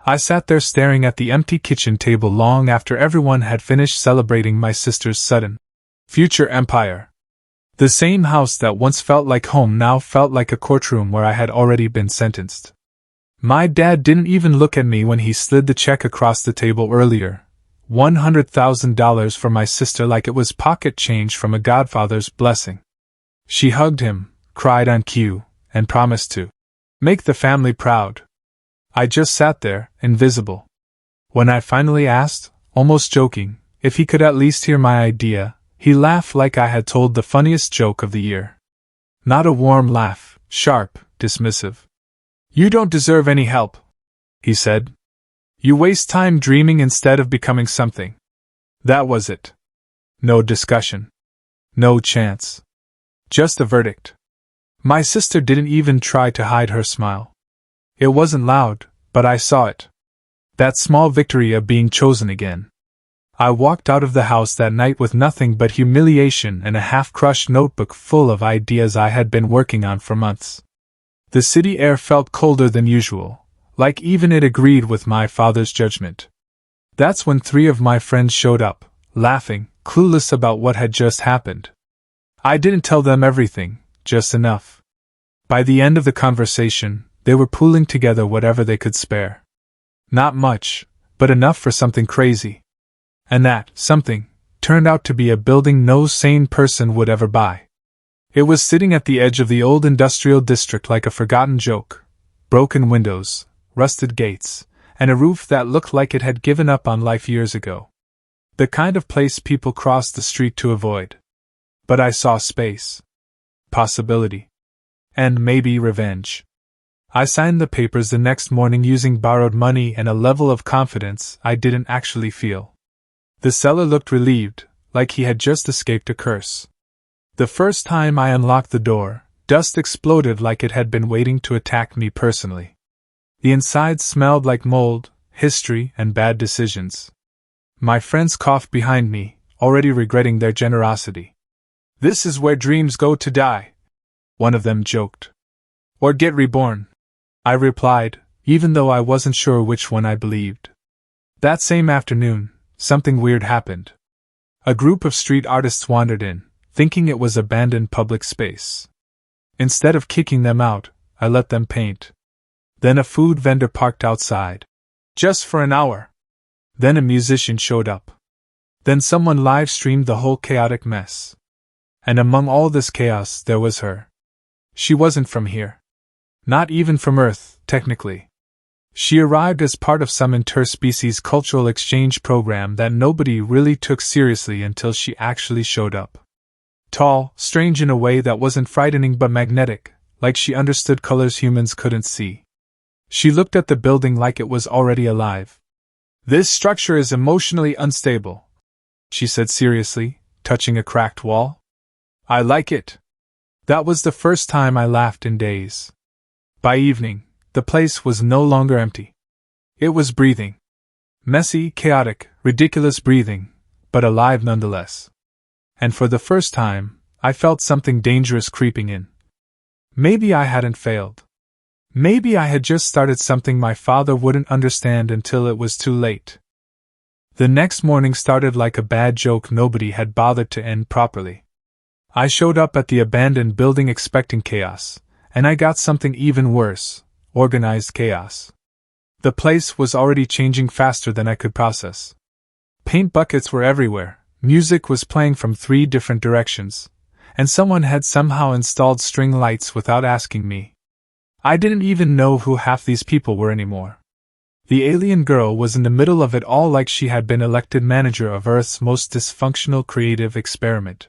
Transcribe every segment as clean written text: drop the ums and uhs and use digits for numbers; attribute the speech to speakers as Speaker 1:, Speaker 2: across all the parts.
Speaker 1: I sat there staring at the empty kitchen table long after everyone had finished celebrating my sister's sudden future empire. The same house that once felt like home now felt like a courtroom where I had already been sentenced. My dad didn't even look at me when he slid the check across the table earlier. $100,000 for my sister, like it was pocket change from a godfather's blessing. She hugged him, cried on cue, and promised to make the family proud. I just sat there, invisible. When I finally asked, almost joking, if he could at least hear my idea, he laughed like I had told the funniest joke of the year. Not a warm laugh, sharp, dismissive. "You don't deserve any help," he said. "You waste time dreaming instead of becoming something." That was it. No discussion. No chance. Just a verdict. My sister didn't even try to hide her smile. It wasn't loud, but I saw it. That small victory of being chosen again. I walked out of the house that night with nothing but humiliation and a half-crushed notebook full of ideas I had been working on for months. The city air felt colder than usual, like even it agreed with my father's judgment. That's when 3 of my friends showed up, laughing, clueless about what had just happened. I didn't tell them everything, just enough. By the end of the conversation, they were pooling together whatever they could spare. Not much, but enough for something crazy. And that something turned out to be a building no sane person would ever buy. It was sitting at the edge of the old industrial district like a forgotten joke. Broken windows, rusted gates, and a roof that looked like it had given up on life years ago. The kind of place people crossed the street to avoid. But I saw space. Possibility. And maybe revenge. I signed the papers the next morning using borrowed money and a level of confidence I didn't actually feel. The seller looked relieved, like he had just escaped a curse. The first time I unlocked the door, dust exploded like it had been waiting to attack me personally. The inside smelled like mold, history, and bad decisions. My friends coughed behind me, already regretting their generosity. "This is where dreams go to die," one of them joked. "Or get reborn," I replied, even though I wasn't sure which one I believed. That same afternoon, something weird happened. A group of street artists wandered in, thinking it was abandoned public space. Instead of kicking them out, I let them paint. Then a food vendor parked outside. Just for an hour. Then a musician showed up. Then someone live-streamed the whole chaotic mess. And among all this chaos, there was her. She wasn't from here. Not even from Earth, technically. She arrived as part of some interspecies cultural exchange program that nobody really took seriously until she actually showed up. Tall, strange in a way that wasn't frightening but magnetic, like she understood colors humans couldn't see. She looked at the building like it was already alive. "This structure is emotionally unstable," she said seriously, touching a cracked wall. "I like it." That was the first time I laughed in days. By evening, the place was no longer empty. It was breathing. Messy, chaotic, ridiculous breathing, but alive nonetheless. And for the first time, I felt something dangerous creeping in. Maybe I hadn't failed. Maybe I had just started something my father wouldn't understand until it was too late. The next morning started like a bad joke nobody had bothered to end properly. I showed up at the abandoned building expecting chaos, and I got something even worse: organized chaos. The place was already changing faster than I could process. Paint buckets were everywhere, music was playing from 3 different directions, and someone had somehow installed string lights without asking me. I didn't even know who half these people were anymore. The alien girl was in the middle of it all like she had been elected manager of Earth's most dysfunctional creative experiment.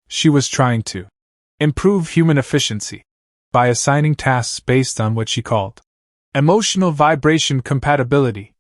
Speaker 1: She was trying to improve human efficiency by assigning tasks based on what she called emotional vibration compatibility.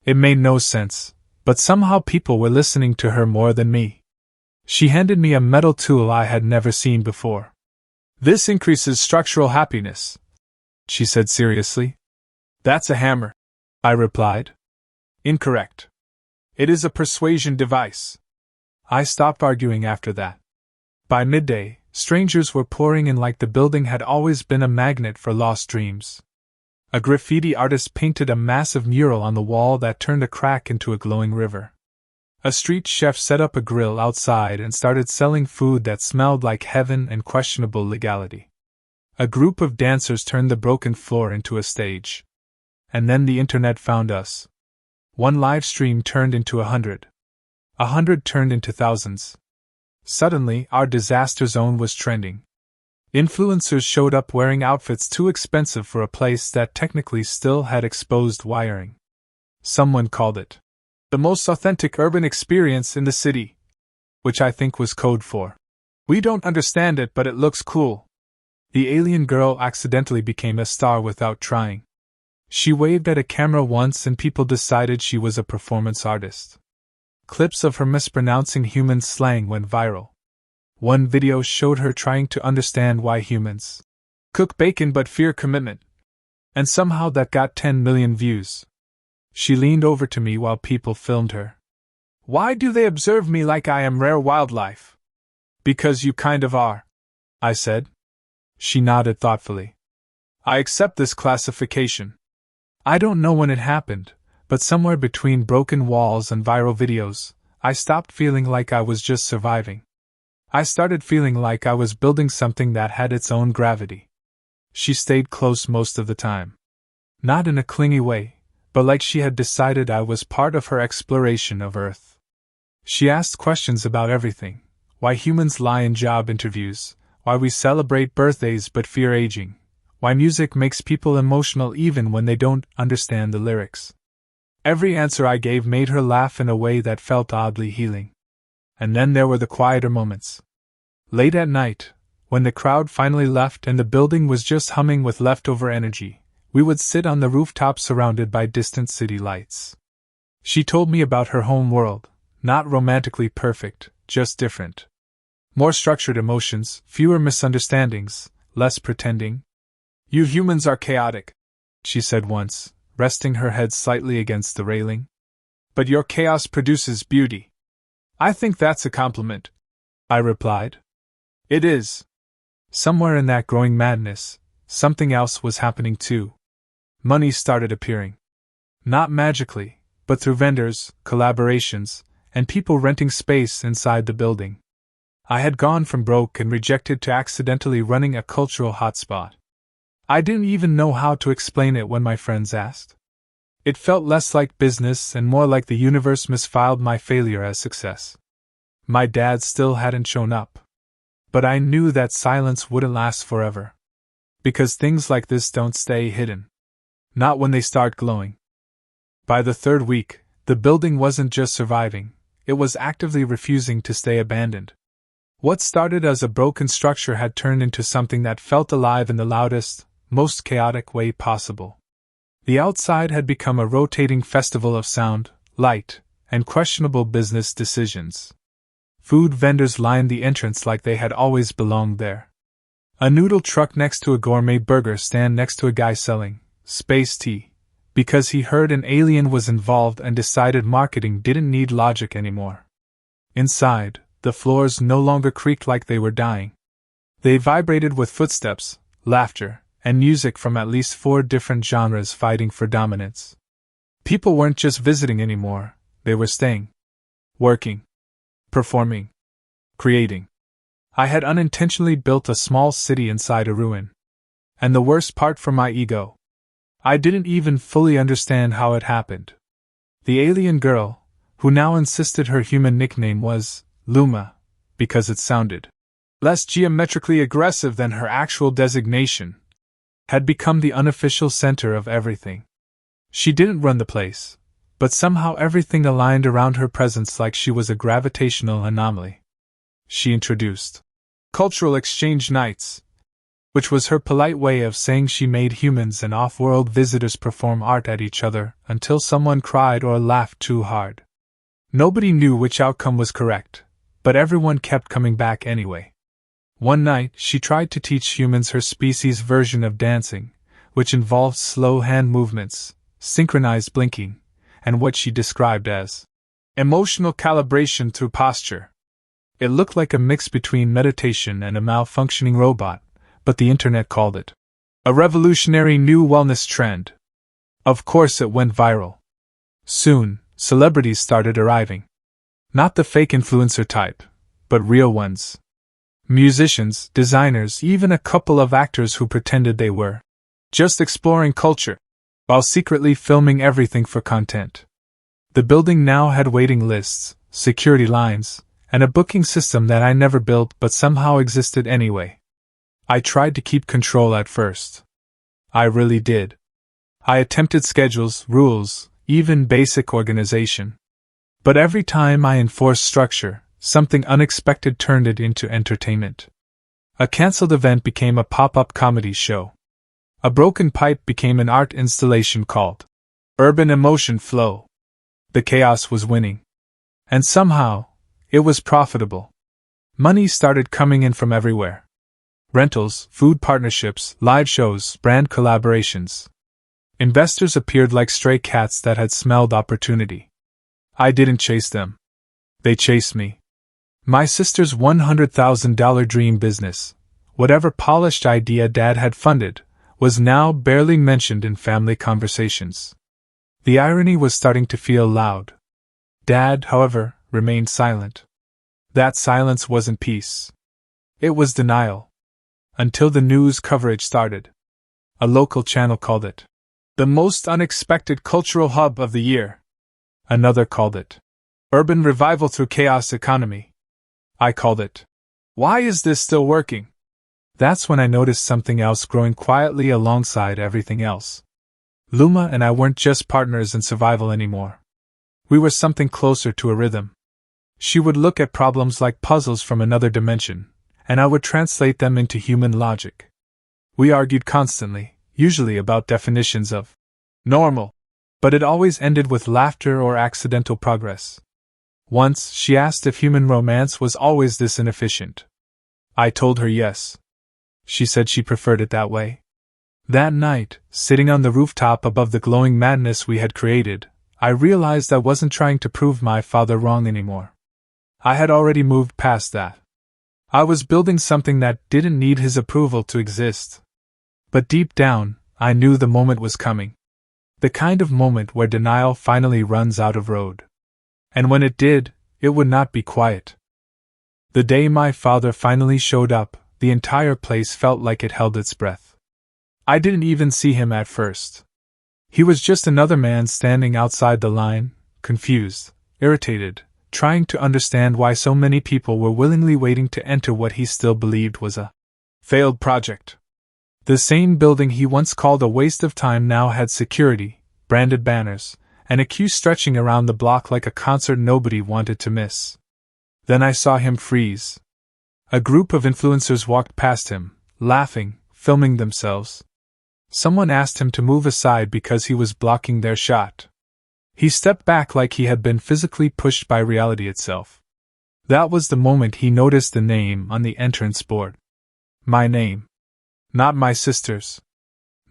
Speaker 1: It made no sense, but somehow people were listening to her more than me. She handed me a metal tool I had never seen before. "This increases structural happiness," she said seriously. "That's a hammer," I replied. "Incorrect. It is a persuasion device." I stopped arguing after that. By midday, strangers were pouring in like the building had always been a magnet for lost dreams. A graffiti artist painted a massive mural on the wall that turned a crack into a glowing river. A street chef set up a grill outside and started selling food that smelled like heaven and questionable legality. A group of dancers turned the broken floor into a stage. And then the internet found us. One live stream turned into 100. 100 turned into thousands. Suddenly, our disaster zone was trending. Influencers showed up wearing outfits too expensive for a place that technically still had exposed wiring. Someone called it the most authentic urban experience in the city, which I think was code for "we don't understand it, but it looks cool." The alien girl accidentally became a star without trying. She waved at a camera once and people decided she was a performance artist. Clips of her mispronouncing human slang went viral. One video showed her trying to understand why humans cook bacon but fear commitment. And somehow that got 10 million views. She leaned over to me while people filmed her. "Why do they observe me like I am rare wildlife?" "Because you kind of are," I said. She nodded thoughtfully. "I accept this classification." I don't know when it happened, but somewhere between broken walls and viral videos, I stopped feeling like I was just surviving. I started feeling like I was building something that had its own gravity. She stayed close most of the time. Not in a clingy way, but like she had decided I was part of her exploration of Earth. She asked questions about everything: why humans lie in job interviews, why we celebrate birthdays but fear aging, why music makes people emotional even when they don't understand the lyrics. Every answer I gave made her laugh in a way that felt oddly healing. And then there were the quieter moments. Late at night, when the crowd finally left and the building was just humming with leftover energy, we would sit on the rooftop surrounded by distant city lights. She told me about her home world, not romantically perfect, just different. More structured emotions, fewer misunderstandings, less pretending. "You humans are chaotic," she said once, resting her head slightly against the railing. "But your chaos produces beauty." "I think that's a compliment," I replied. "It is." Somewhere in that growing madness, something else was happening too. Money started appearing. Not magically, but through vendors, collaborations, and people renting space inside the building. I had gone from broke and rejected to accidentally running a cultural hotspot. I didn't even know how to explain it when my friends asked. It felt less like business and more like the universe misfiled my failure as success. My dad still hadn't shown up. But I knew that silence wouldn't last forever. Because things like this don't stay hidden. Not when they start glowing. By the third week, the building wasn't just surviving, it was actively refusing to stay abandoned. What started as a broken structure had turned into something that felt alive in the loudest, most chaotic way possible. The outside had become a rotating festival of sound, light, and questionable business decisions. Food vendors lined the entrance like they had always belonged there. A noodle truck next to a gourmet burger stand next to a guy selling space tea, because he heard an alien was involved and decided marketing didn't need logic anymore. Inside, the floors no longer creaked like they were dying. They vibrated with footsteps, laughter, and music from at least 4 different genres fighting for dominance. People weren't just visiting anymore, they were staying. Working. Performing. Creating. I had unintentionally built a small city inside a ruin. And the worst part for my ego, I didn't even fully understand how it happened. The alien girl, who now insisted her human nickname was Luma, because it sounded less geometrically aggressive than her actual designation, had become the unofficial center of everything. She didn't run the place, but somehow everything aligned around her presence like she was a gravitational anomaly. She introduced cultural exchange nights, which was her polite way of saying she made humans and off-world visitors perform art at each other until someone cried or laughed too hard. Nobody knew which outcome was correct, but everyone kept coming back anyway. One night, she tried to teach humans her species' version of dancing, which involved slow hand movements, synchronized blinking, and what she described as emotional calibration through posture. It looked like a mix between meditation and a malfunctioning robot, but the internet called it A revolutionary new wellness trend. Of course, it went viral. Soon, celebrities started arriving. Not the fake influencer type, but real ones. Musicians, designers, even a couple of actors who pretended they were just exploring culture, while secretly filming everything for content. The building now had waiting lists, security lines, and a booking system that I never built but somehow existed anyway. I tried to keep control at first. I really did. I attempted schedules, rules, even basic organization. But every time I enforced structure, something unexpected turned it into entertainment. A cancelled event became a pop-up comedy show. A broken pipe became an art installation called Urban Emotion Flow. The chaos was winning. And somehow, it was profitable. Money started coming in from everywhere. Rentals, food partnerships, live shows, brand collaborations. Investors appeared like stray cats that had smelled opportunity. I didn't chase them. They chased me. My sister's $100,000 dream business, whatever polished idea Dad had funded, was now barely mentioned in family conversations. The irony was starting to feel loud. Dad, however, remained silent. That silence wasn't peace. It was denial. Until the news coverage started. A local channel called it the most unexpected cultural hub of the year. Another called it urban revival through chaos economy. I called it, why is this still working? That's when I noticed something else growing quietly alongside everything else. Luma and I weren't just partners in survival anymore. We were something closer to a rhythm. She would look at problems like puzzles from another dimension, and I would translate them into human logic. We argued constantly, usually about definitions of normal, but it always ended with laughter or accidental progress. Once, she asked if human romance was always this inefficient. I told her yes. She said she preferred it that way. That night, sitting on the rooftop above the glowing madness we had created, I realized I wasn't trying to prove my father wrong anymore. I had already moved past that. I was building something that didn't need his approval to exist. But deep down, I knew the moment was coming. The kind of moment where denial finally runs out of road. And when it did, it would not be quiet. The day my father finally showed up, the entire place felt like it held its breath. I didn't even see him at first. He was just another man standing outside the line, confused, irritated, trying to understand why so many people were willingly waiting to enter what he still believed was a failed project. The same building he once called a waste of time now had security, branded banners, and a queue stretching around the block like a concert nobody wanted to miss. Then I saw him freeze. A group of influencers walked past him, laughing, filming themselves. Someone asked him to move aside because he was blocking their shot. He stepped back like he had been physically pushed by reality itself. That was the moment he noticed the name on the entrance board. My name. Not my sister's.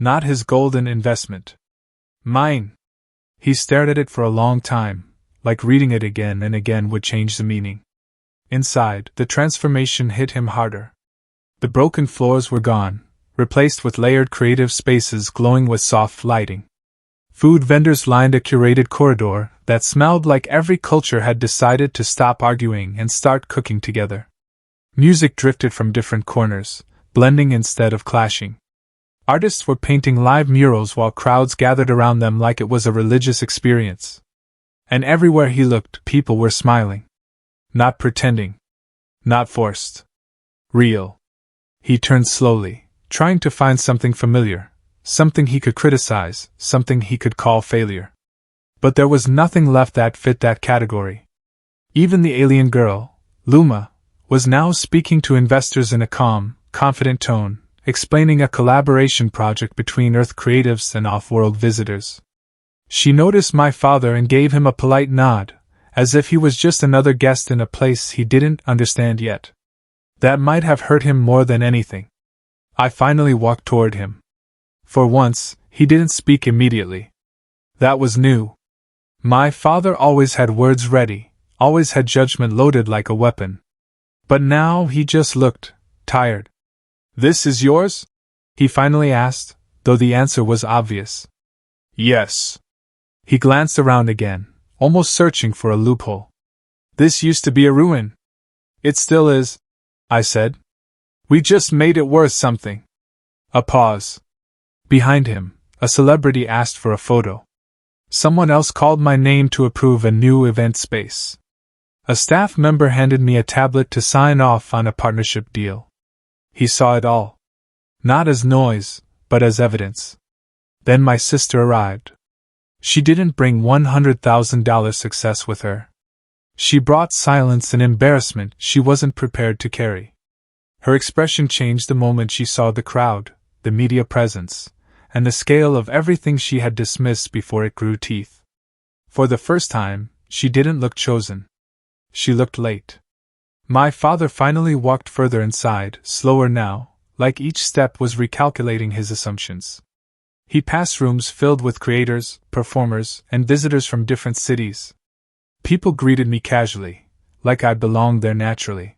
Speaker 1: Not his golden investment. Mine. He stared at it for a long time, like reading it again and again would change the meaning. Inside, the transformation hit him harder. The broken floors were gone, replaced with layered creative spaces glowing with soft lighting. Food vendors lined a curated corridor that smelled like every culture had decided to stop arguing and start cooking together. Music drifted from different corners, blending instead of clashing. Artists were painting live murals while crowds gathered around them like it was a religious experience. And everywhere he looked, people were smiling. Not pretending. Not forced. Real. He turned slowly, trying to find something familiar, something he could criticize, something he could call failure. But there was nothing left that fit that category. Even the alien girl, Luma, was now speaking to investors in a calm, confident tone, explaining a collaboration project between Earth creatives and off-world visitors. She noticed my father and gave him a polite nod, as if he was just another guest in a place he didn't understand yet. That might have hurt him more than anything. I finally walked toward him. For once, he didn't speak immediately. That was new. My father always had words ready, always had judgment loaded like a weapon. But now he just looked tired. "This is yours?" he finally asked, though the answer was obvious. Yes. He glanced around again, almost searching for a loophole. This used to be a ruin. It still is, I said. We just made it worth something. A pause. Behind him, a celebrity asked for a photo. Someone else called my name to approve a new event space. A staff member handed me a tablet to sign off on a partnership deal. He saw it all. Not as noise, but as evidence. Then my sister arrived. She didn't bring $100,000 success with her. She brought silence and embarrassment she wasn't prepared to carry. Her expression changed the moment she saw the crowd, the media presence, and the scale of everything she had dismissed before it grew teeth. For the first time, she didn't look chosen. She looked late. My father finally walked further inside, slower now, like each step was recalculating his assumptions. He passed rooms filled with creators, performers, and visitors from different cities. People greeted me casually, like I belonged there naturally.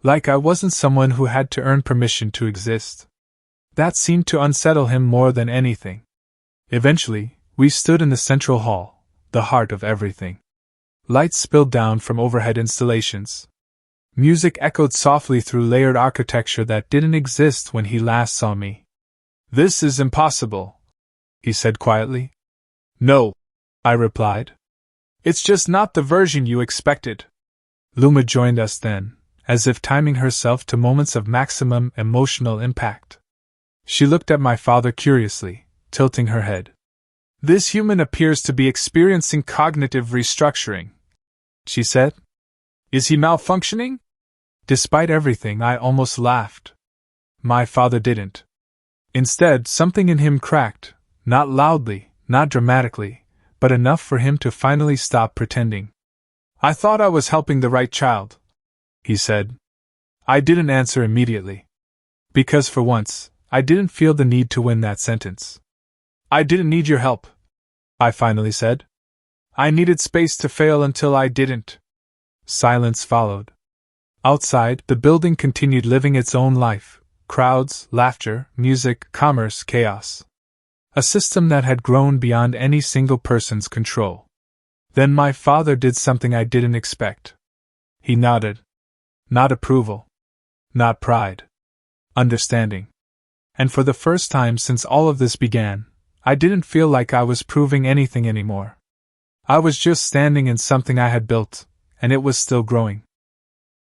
Speaker 1: Like I wasn't someone who had to earn permission to exist. That seemed to unsettle him more than anything. Eventually, we stood in the central hall, the heart of everything. Lights spilled down from overhead installations. Music echoed softly through layered architecture that didn't exist when he last saw me. "This is impossible," he said quietly. "No," I replied. "It's just not the version you expected." Luma joined us then, as if timing herself to moments of maximum emotional impact. She looked at my father curiously, tilting her head. "This human appears to be experiencing cognitive restructuring," she said. "Is he malfunctioning?" Despite everything, I almost laughed. My father didn't. Instead, something in him cracked, not loudly, not dramatically, but enough for him to finally stop pretending. "I thought I was helping the right child," he said. I didn't answer immediately. Because for once, I didn't feel the need to win that sentence. "I didn't need your help," I finally said. "I needed space to fail until I didn't." Silence followed. Outside, the building continued living its own life. Crowds, laughter, music, commerce, chaos. A system that had grown beyond any single person's control. Then my father did something I didn't expect. He nodded. Not approval. Not pride. Understanding. And for the first time since all of this began, I didn't feel like I was proving anything anymore. I was just standing in something I had built, and it was still growing.